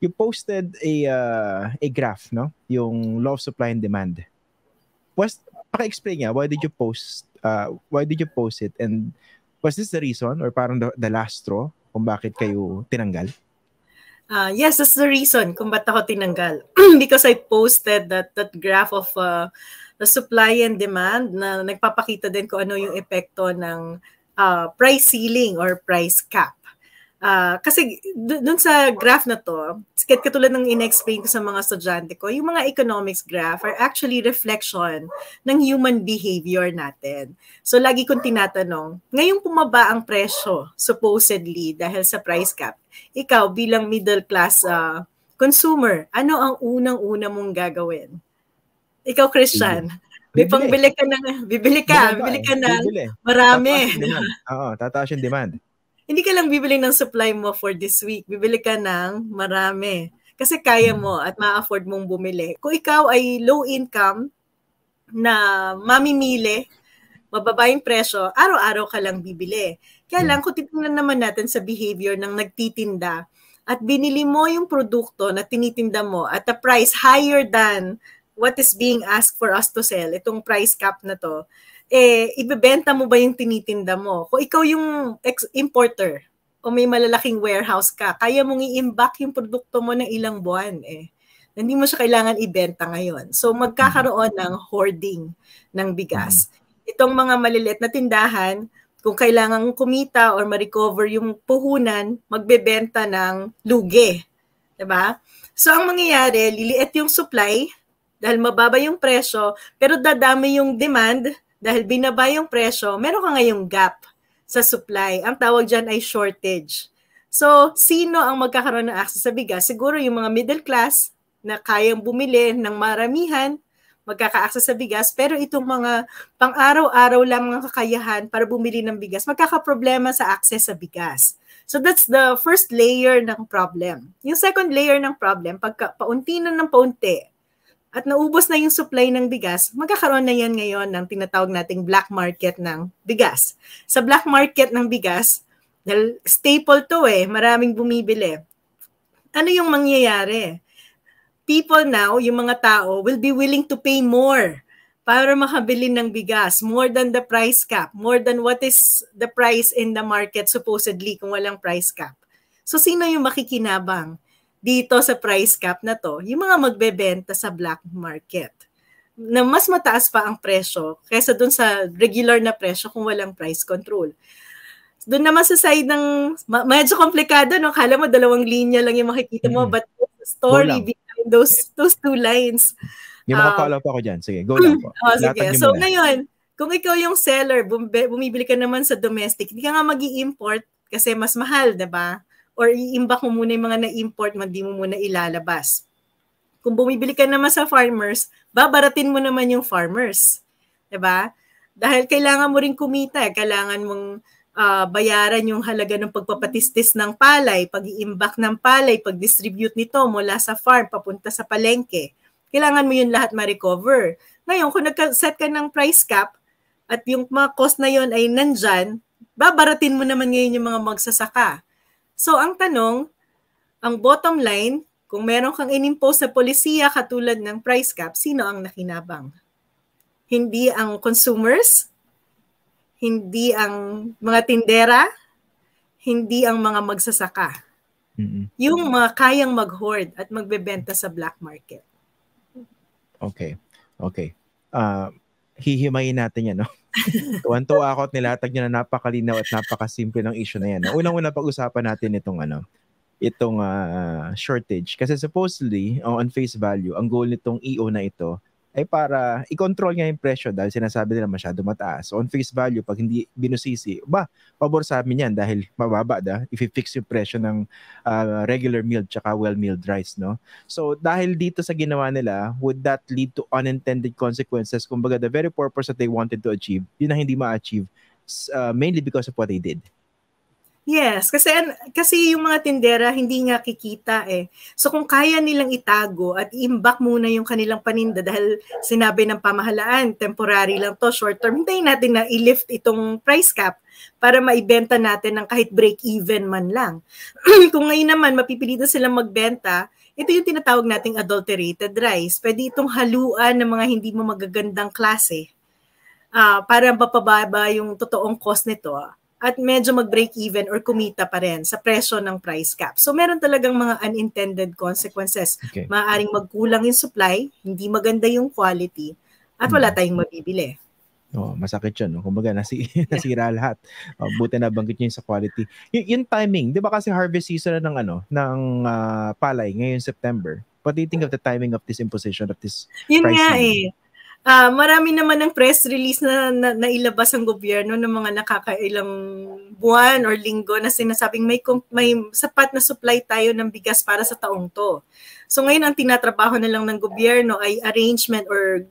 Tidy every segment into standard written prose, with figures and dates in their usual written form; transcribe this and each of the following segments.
you posted a graph, no? Yung law of supply and demand. Paki-explain nga, why did you post it, and was this the reason or parang the last straw kung bakit kayo tinanggal? Yes, that's the reason kung ba't ako tinanggal. Because I posted that graph of the supply and demand na nagpapakita din kung ano yung epekto ng price ceiling or price cap. Kasi dun sa graph na to, katulad ng in-explain ko sa mga estudyante ko, yung mga economics graph are actually reflection ng human behavior natin. So lagi kong tinatanong, ngayong pumaba ang presyo, supposedly dahil sa price cap, ikaw bilang middle class consumer, ano ang unang-una mong gagawin? Ikaw, Christian, may pangbili ka ng, bibili ka ng marami. Tataas yung demand. Hindi ka lang bibili ng supply mo for this week. Bibili ka ng marami. Kasi kaya mo at ma-afford mong bumili. Kung ikaw ay low income na mamimili, mababa yung presyo, araw-araw ka lang bibili. Kaya lang, kung titingnan naman natin sa behavior ng nagtitinda at binili mo yung produkto na tinitinda mo at a price higher than what is being asked for us to sell, itong price cap na to, ibebenta mo ba yung tinitinda mo? Kung ikaw yung importer o may malalaking warehouse ka, kaya mong i-imbak yung produkto mo ng ilang buwan hindi mo siya kailangan ibenta ngayon. So magkakaroon ng hoarding ng bigas. Itong mga maliliit na tindahan, kung kailangan kumita or ma-recover yung puhunan, magbebenta ng lugi. Diba? So ang mangyayari, liliit yung supply dahil mababa yung presyo, pero dadami yung demand. Dahil binaba yung presyo, meron ka ngayong gap sa supply. Ang tawag dyan ay shortage. So, sino ang magkakaroon ng access sa bigas? Siguro yung mga middle class na kayang bumili ng maramihan, magkaka-access sa bigas. Pero itong mga pang-araw-araw lang mga kakayahan para bumili ng bigas, magkakaproblema sa access sa bigas. So, that's the first layer ng problem. Yung second layer ng problem, pagka paunti na ng paunti, at naubos na yung supply ng bigas, magkakaroon na yan ngayon ng tinatawag nating black market ng bigas. Sa black market ng bigas, dahil staple to maraming bumibili. Ano yung mangyayari? People now, yung mga tao, will be willing to pay more para makabili ng bigas, more than the price cap, more than what is the price in the market supposedly kung walang price cap. So sino yung makikinabang dito sa price cap na to? Yung mga magbebenta sa black market na mas mataas pa ang presyo kaysa dun sa regular na presyo kung walang price control. Doon naman sa side ng medyo komplikado, no? Kala mo 2 linya lang yung makikita mo, but story behind those 2 lines. Yung makapalo pa ako dyan. Sige, go lang po. Sige. So ngayon, kung ikaw yung seller, bumibili ka naman sa domestic, hindi ka nga mag-i-import kasi mas mahal, diba? Or i-imbak mo muna yung mga na-import, hindi mo muna ilalabas. Kung bumibili ka naman sa farmers, babaratin mo naman yung farmers. Diba? Dahil kailangan mo rin kumita. Kailangan mong bayaran yung halaga ng pagpapatistis ng palay, pag-iimbak ng palay, pag-distribute nito mula sa farm papunta sa palengke. Kailangan mo yun lahat ma-recover. Ngayon, kung nag-set ka ng price cap at yung mga cost na yun ay nandyan, babaratin mo naman ngayon yung mga magsasaka. So, ang tanong, ang bottom line, kung meron kang inimpose na polisiya katulad ng price cap, sino ang nakinabang? Hindi ang consumers, hindi ang mga tindera, hindi ang mga magsasaka. Yung mga kayang mag-hoard at magbebenta sa black market. Okay. Hihimayin natin yan, no? Tuwan-tuwa ako at nilatag niya na napakalinaw at napakasimple ng issue na yan. No? Unang-una pag-usapan natin itong shortage. Kasi supposedly, on face value, ang goal nitong EO na ito ay para i-control nga yung presyo dahil sinasabi nila masyado mataas. So on face value, pag hindi binusisi, pabor sa amin yan dahil mababa i-fix yung presyo ng regular milled tsaka well-milled rice, no? So dahil dito sa ginawa nila, would that lead to unintended consequences? Kumbaga, the very purpose that they wanted to achieve, yun na hindi ma-achieve, mainly because of what they did. Yes, kasi yung mga tindera hindi nga kikita So kung kaya nilang itago at iimbak muna yung kanilang paninda dahil sinabi ng pamahalaan, temporary lang to, short term, hintayin natin na i-lift itong price cap para maibenta natin ng kahit break-even man lang. Kung ngayon naman mapipilitan silang magbenta ito yung tinatawag nating adulterated rice. Pwede itong haluan ng mga hindi mo magagandang klase para mapababa yung totoong cost nito at medyo mag-break even or kumita pa rin sa presyo ng price cap. So meron talagang mga unintended consequences. Okay. Maaaring magkulang yung supply, hindi maganda yung quality, at wala tayong mabibili. Masakit yun. No? Kumbaga, nasira lahat. Buti na banggit niyo yung sa quality. Yung timing, di ba kasi harvest season na ng palay ngayon September? What do you think of the timing of this imposition of this yun pricing? Nga marami naman ng press release na nailabas ang gobyerno ng mga nakakailang buwan or linggo na sinasabing may sapat na supply tayo ng bigas para sa taong to. So ngayon ang tinatrabaho na lang ng gobyerno ay arrangement or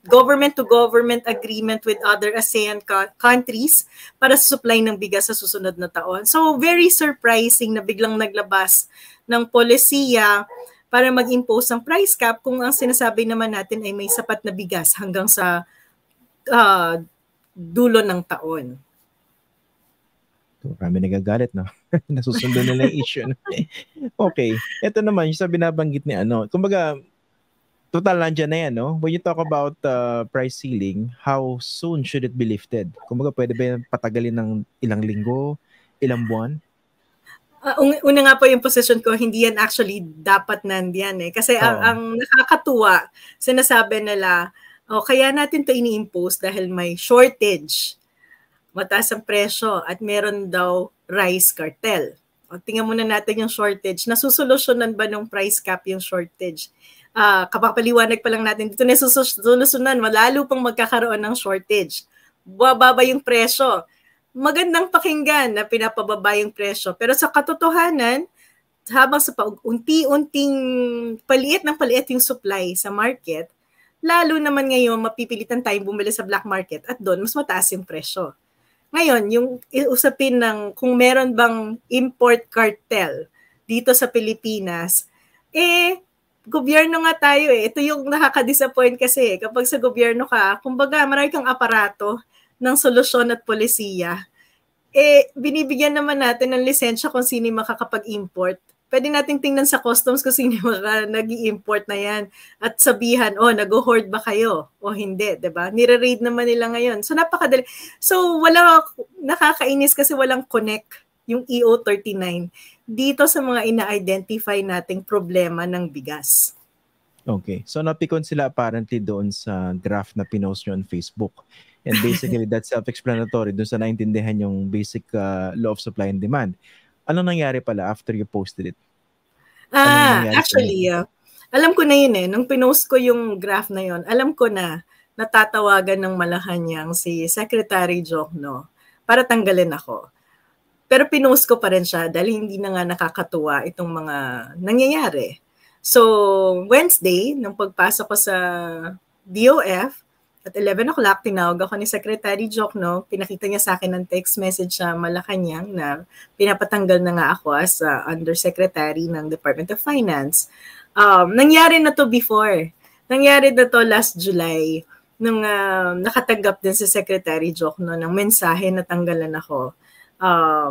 government-to-government agreement with other ASEAN countries para sa supply ng bigas sa susunod na taon. So very surprising na biglang naglabas ng polisiya para mag-impose ng price cap kung ang sinasabi naman natin ay may sapat na bigas hanggang sa dulo ng taon. Kami nagagalit, no? Nasusunod nila yung issue. Okay. Ito naman, yung sa binabanggit ni kumbaga, total nandiyan na yan, no? When you talk about price ceiling, how soon should it be lifted? Kumbaga, pwede ba yung patagalin ng ilang linggo, ilang buwan? Una nga po yung position ko, hindi yan actually dapat nandiyan Kasi ang nakakatuwa, sinasabi nila, kaya natin to ini-impose dahil may shortage, mataas ang presyo, at meron daw rice cartel. Tingnan muna natin yung shortage. Nasusolusyonan ba ng price cap yung shortage? Kapapaliwanag pa lang natin, dito nasusolusyonan, malalo pang magkakaroon ng shortage. Bababa yung presyo. Magandang pakinggan na pinapababa yung presyo. Pero sa katotohanan, habang sa unti-unting paliit yung supply sa market, lalo naman ngayon mapipilitan tayong bumili sa black market at doon mas mataas yung presyo. Ngayon, yung usapin ng kung meron bang import cartel dito sa Pilipinas, gobyerno nga tayo Ito yung nakaka-disappoint kasi kapag sa gobyerno ka, kumbaga marami kang aparato ng solusyon at polisiya, binibigyan naman natin ng lisensya kung sino makakapag-import. Pwede nating tingnan sa customs kung sino nag-i-import na yan at sabihan, nag-hoard ba kayo o hindi, diba? Nire-raid naman nila ngayon. So napakadali. So nakakainis kasi walang connect yung EO39 dito sa mga ina-identify nating problema ng bigas. Okay. So napikon sila apparently doon sa graph na pinost nyo on Facebook. And basically, that's self-explanatory doon sa naintindihan yung basic law of supply and demand. Ano nangyari pala after you posted it? Actually, alam ko na yun Nung pinost ko yung graph na yun, alam ko na natatawagan ng Malacanang si Secretary Jokno para tanggalin ako. Pero pinost ko pa rin siya dahil hindi na nga nakakatuwa itong mga nangyayari. So, Wednesday, nung pagpasok ko sa DOF, at 11 o'clock, tinawag ako ni Secretary Jokno. Pinakita niya sa akin ng text message sa Malacanang na pinapatanggal na nga ako as Undersecretary ng Department of Finance. Nangyari na to before. Nangyari na to last July nung nakatanggap din si Secretary Jokno ng mensahe na tanggalan ako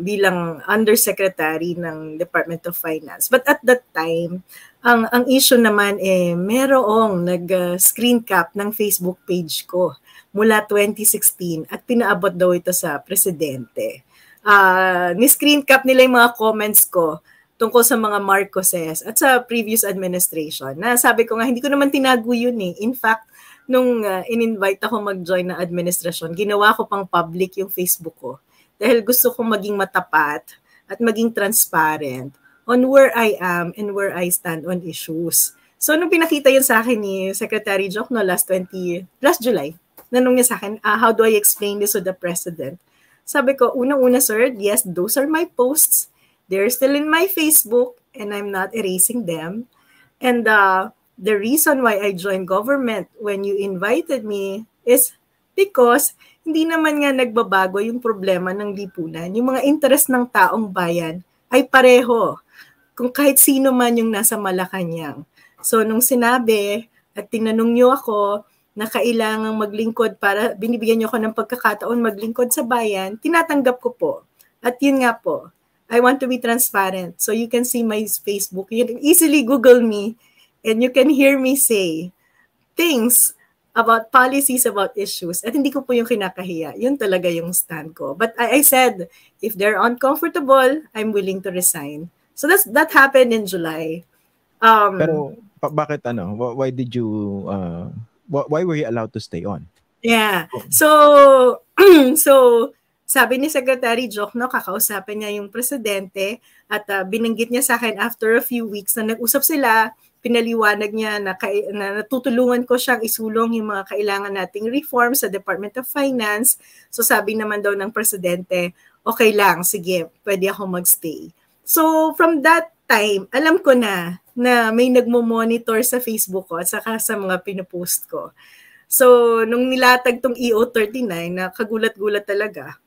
bilang Undersecretary ng Department of Finance. But at that time, ang issue naman merong nag-screen cap ng Facebook page ko mula 2016 at pinaabot daw ito sa presidente. Ni-screen cap nila yung mga comments ko tungkol sa mga Marcoses at sa previous administration. Na sabi ko nga, hindi ko naman tinago yun In fact, nung in-invite ako mag-join na administrasyon, ginawa ko pang public yung Facebook ko dahil gusto kong maging matapat at maging transparent on where I am and where I stand on issues. So, nung pinakita yun sa akin ni Secretary Jokno last July, nanong niya sa akin, how do I explain this to the President? Sabi ko, unang-una, sir, yes, those are my posts. They're still in my Facebook and I'm not erasing them. And the reason why I joined government when you invited me is because hindi naman nga nagbabago yung problema ng lipunan. Yung mga interest ng taong bayan ay pareho. Kung kahit sino man yung nasa Malacanang. So, nung sinabi at tinanong niyo ako na kailangang maglingkod para binibigyan niyo ako ng pagkakataon maglingkod sa bayan, tinatanggap ko po. At yun nga po, I want to be transparent. So you can see my Facebook. You can easily Google me and you can hear me say things about policies, about issues. At hindi ko po yung kinakahiya. Yun talaga yung stand ko. But I said, if they're uncomfortable, I'm willing to resign. So that happened in July. Pero bakit ano? Why did you why were you allowed to stay on? Yeah. So so sabi ni Secretary Jokno, kakausapin niya yung presidente at binanggit niya sa akin after a few weeks na nag-usap sila, pinaliwanag niya na natutulungan ko siyang isulong yung mga kailangan nating reform sa Department of Finance. So sabi naman daw ng presidente, okay lang, sige, pwede ako magstay. So from that time, alam ko na may nagmo-monitor sa Facebook ko at saka sa mga pinupost ko. So, nung nilatag tong EO39, na kagulat-gulat talaga,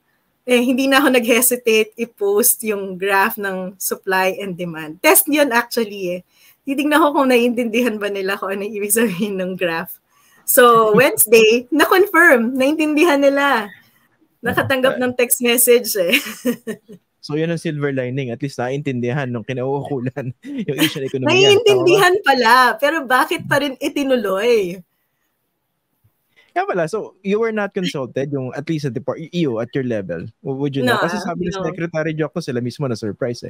hindi na ako nag-hesitate i-post yung graph ng supply and demand. Test yun actually Titignan ko kung naiintindihan ba nila kung ano ibig sabihin ng graph. So, Wednesday, na-confirm, naintindihan nila. Nakatanggap ng text message So, yun ang silver lining. At least naiintindihan nung kinauukulan yung Asian economy. Naiintindihan pala, pero bakit pa rin itinuloy? Kaya pala, so you were not consulted, yung at least at you at your level, would you know? Kasi sabi ni Secretary Jokno, sila mismo na surprise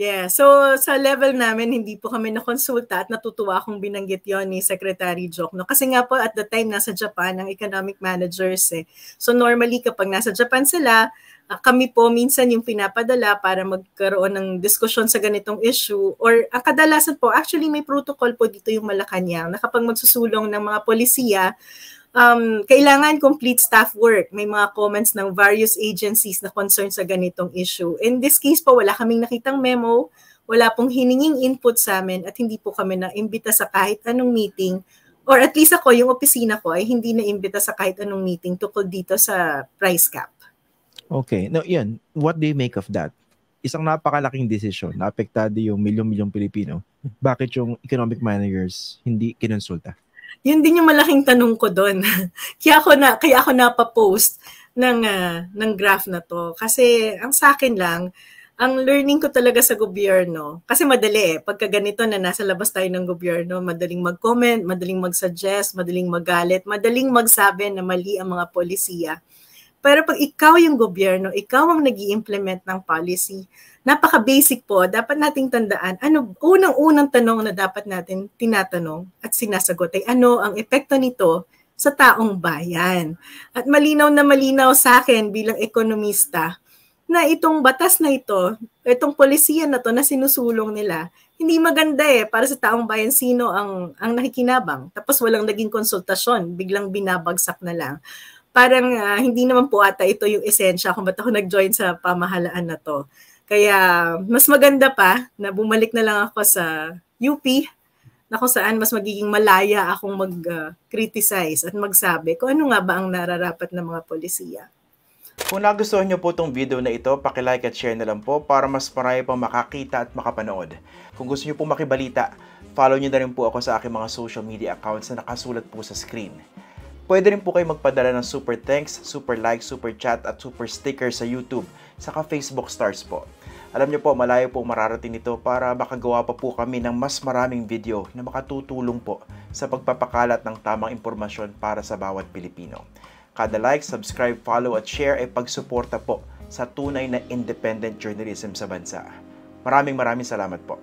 Yeah, so sa level namin, hindi po kami nakonsulta at natutuwa akong binanggit yon ni Secretary Jokno. Kasi nga po at the time, nasa Japan ang economic managers So normally kapag nasa Japan sila, kami po minsan yung pinapadala para magkaroon ng diskusyon sa ganitong issue. Or ang kadalasan po, actually may protocol po dito yung Malacanang na kapag magsusulong ng mga polisiya, kailangan complete staff work. May mga comments ng various agencies na concerned sa ganitong issue. In this case po, wala kaming nakitang memo, wala pong hininging input sa amin at hindi po kami naimbita sa kahit anong meeting. Or at least ako, yung opisina ko ay hindi naimbita sa kahit anong meeting tungkol dito sa price cap. Okay. Now, yan. What do you make of that? Isang napakalaking desisyon na apektado yung milyong-milyong Pilipino. Bakit yung economic managers hindi kinonsulta? Yun din yung malaking tanong ko doon. kaya ako napapost ng graph na to. Kasi ang sa akin lang, ang learning ko talaga sa gobyerno, kasi madali pagka ganito na nasa labas tayo ng gobyerno, madaling mag-comment, madaling mag-suggest, madaling magalit, madaling magsabi na mali ang mga polisiya. Pero pag ikaw yung gobyerno, ikaw ang nag-i-implement ng policy, napaka-basic po, dapat nating tandaan, unang-unang tanong na dapat natin tinatanong at sinasagot ay ano ang epekto nito sa taong bayan. At malinaw na malinaw sa akin bilang ekonomista na itong batas na ito, itong polisiya na to na sinusulong nila, hindi maganda para sa taong bayan sino ang nakikinabang. Tapos walang naging konsultasyon, biglang binabagsak na lang. Parang hindi naman po ata ito yung esensya kung ba't ako nag-join sa pamahalaan na to. Kaya mas maganda pa na bumalik na lang ako sa UP na kung saan mas magiging malaya akong mag-criticize at magsabi kung ano nga ba ang nararapat ng mga polisiya. Kung nagustuhan niyo po itong video na ito, paki-like at share na lang po para mas marami pang makakita at makapanood. Kung gusto niyo po makibalita, follow niyo na rin po ako sa aking mga social media accounts na nakasulat po sa screen. Pwede rin po kayo magpadala ng super thanks, super like, super chat at super sticker sa YouTube, saka Facebook stars po. Alam niyo po, malayo po mararating ito para makagawa pa po kami ng mas maraming video na makatutulong po sa pagpapakalat ng tamang impormasyon para sa bawat Pilipino. Kada like, subscribe, follow at share ay pagsuporta po sa tunay na independent journalism sa bansa. Maraming salamat po.